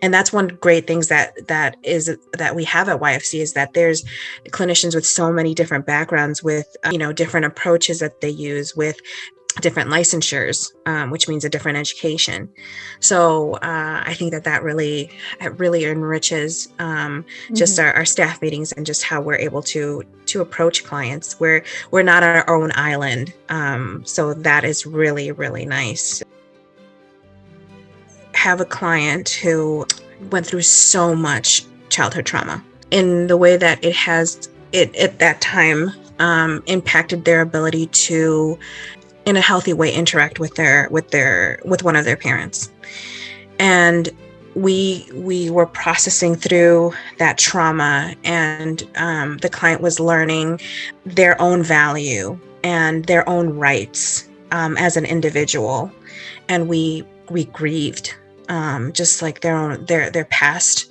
And that's one great things that we have at YFC, is that there's clinicians with so many different backgrounds, with different approaches that they use, with different licensures, which means a different education. So I think that really enriches just our staff meetings, and just how we're able to approach clients. We're not our own island. So that is really, really nice. Have a client who went through so much childhood trauma, in the way that it has at that time impacted their ability to, in a healthy way, interact with one of their parents. And we were processing through that trauma, and the client was learning their own value and their own rights as an individual. And we grieved just like their past,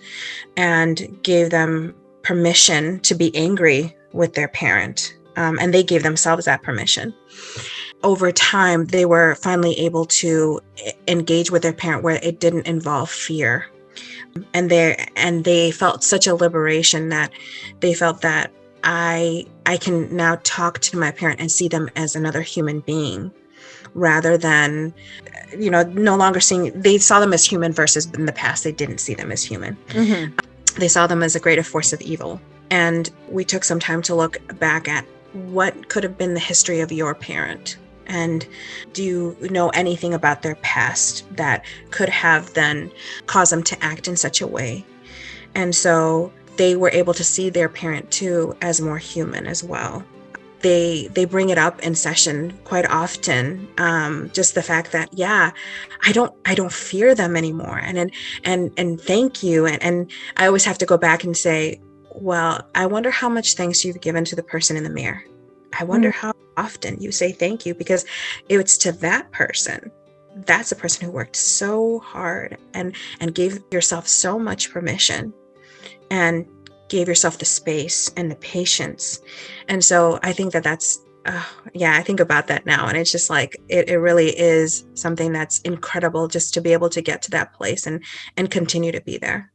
and gave them permission to be angry with their parent, and they gave themselves that permission. Over time, they were finally able to engage with their parent where it didn't involve fear. And they felt such a liberation, that they felt that I can now talk to my parent and see them as another human being, rather than, no longer they saw them as human, versus in the past, they didn't see them as human. They saw them as a greater force of evil. And we took some time to look back at what could have been the history of your parent. And do you know anything about their past that could have then caused them to act in such a way? And so they were able to see their parent too as more human as well. They bring it up in session quite often. Just the fact that, I don't fear them anymore. And thank you. And I always have to go back and say, well, I wonder how much thanks you've given to the person in the mirror. I wonder how often you say thank you, because it's to that person. That's the person who worked so hard and gave yourself so much permission, and gave yourself the space and the patience. And so I think that's, I think about that now, and it's just like, it really is something that's incredible, just to be able to get to that place and continue to be there.